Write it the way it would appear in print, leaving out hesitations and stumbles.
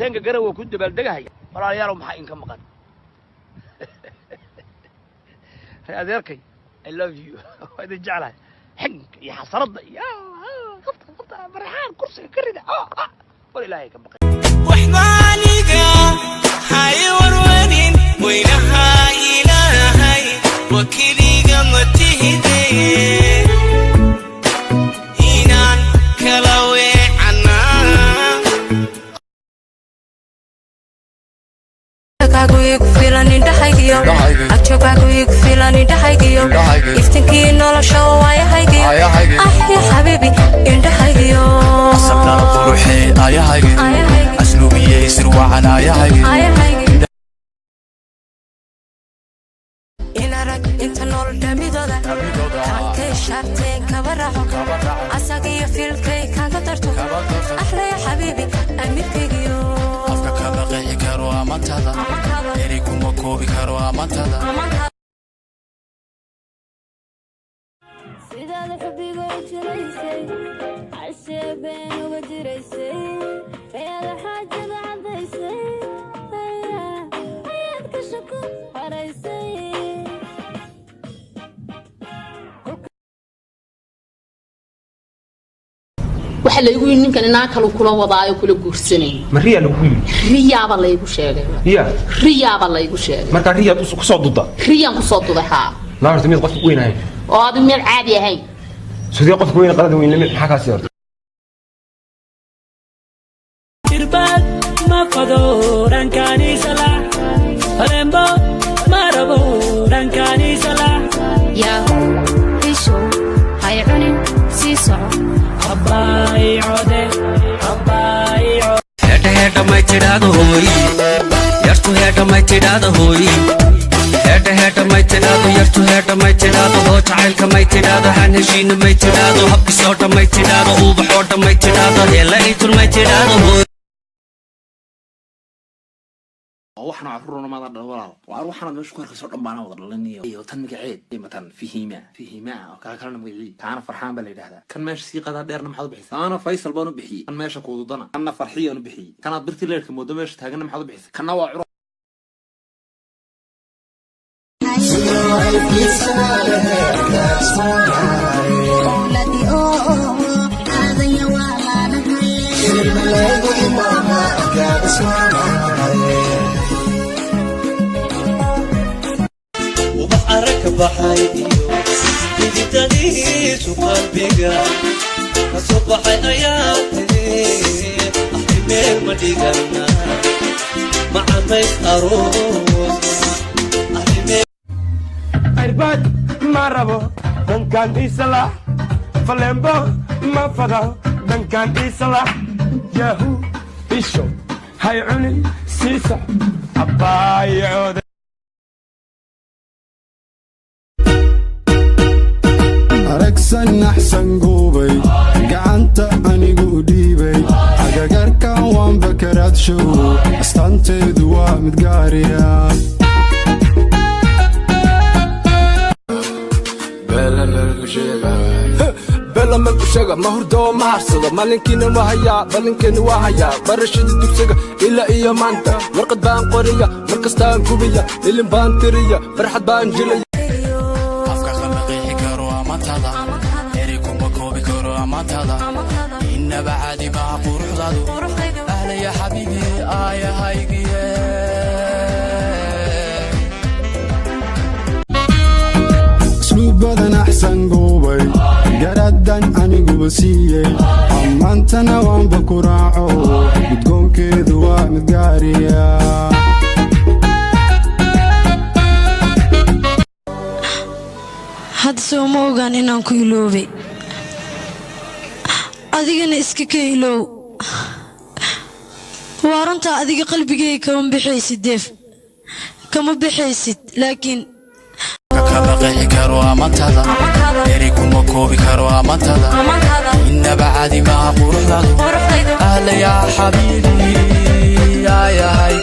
تانجا جرو وكنت بلدقها ولا يارو محاين كم قد يا ذيركي I love you وهذا جعلها حنك يا حصرد يا خبطة فرحان كرسي كرده ولله كم بقى وحماني هاي ورونين وينها إلهي وكلي قمتهدي إنان كلاوي عنا كاكويك فيلاني دحيكيو أكتو كاكويك فيلاني دحيكيو يفتنكي نولا شواي هايكيو يا حبيبي انت هايكيو أصبنا بروحي آيا هايكي أسلوبي يسر وعنا يا هايكي إنارك انت نول دميدودا كانكي شارتين كبراحو أساقي فيلكي كان قدرتو أحلى يا حبيبي أميركيو أفكا كما قيحي كارو أمانتادا إريكو مكوبي كارو أمانتادا سيداد حبيبو يجريسي عالشيبين وجريسي فياد حاجة عبيسي هياد كشكو حريسي waxa la igu yiri ninkan inaa kala kula wadaayo kula guursanay mariya lagu yiri riyaaba la igu sheegay riyaaba la igu sheegay marka riyaad ku soo duda riyaan ku soo duday ha la horta mid qof weynahay oo aad meel caadi ahayn sidii qof weyn qalad weyn limid maxaa ka sii horta irbad ma qadoran kani sala alembo marabo ran kani sala يا إيشو هاي عوني سيسو abai ode heta mai tirado hoi yartu heta mai tirado hoi heta mai tirado yartu heta mai tirado ho jacaylka mai tirado han heshiina mai tirado habki soota mai tirado ubaxoota mai tirado hela itul mai tirado hoi waxna carruurna ma dad walaal waa waxna meesha ku arkayso dhammaan wada dhalaniyo iyo tan magaceed imatan fihima oo kala magaciid taana farxaan baa la yiraahdaa kan meesha si qada dheerna maxaad u bixisay ana faysal baan u bixiyay kan meesha kuududana ana farxiyan u bixiyay kana birti leerka moodo meesha taagana maxaad u bixisay kana waa وبحرك بحيدي بدي سقلبك فصبح اياتي احبك مديقنا مع ميس اروس احبك irbad ma rabo dankan isla falembo ma fada dankan isla yahu isho hay cuni sisa abaayode أركسن أحسن قوبي قعنت أنيقو ديبي عقاقركا وان بكرات شو استانتي دواء متقاريا بلا ملك شغا مهردو مهرسدا مالنكينا وهيا بلنكينا وهيا برشد دبسغا إلا إيا مانتا ورقد بان قوريا مركزتان كوبيا إلين بان تريا فرحد بان جليا أفكا كما قيحي كارو أمانتادا إريكو مكوبي كارو أمانتادا إنا بعادي ما قروح دادو أهلا يا حبيبي آيا هايقي أسلوب بدن أحسن قوبي قردن أنيقو بسيي أمانتنا وان بكراعو بتقون كدواء متقاريا hadda soo ma ogaan inaan ku iloobay adigana iska ka iloow waa runtaa adiga qalbigayga kama bixaysid deef kama bixaysid laakiin kama qeexi karo amantada ereygu ma koobi karo amantada innaba caadi maaha quruxdaadu ahla yaa xabiibi yaa yahay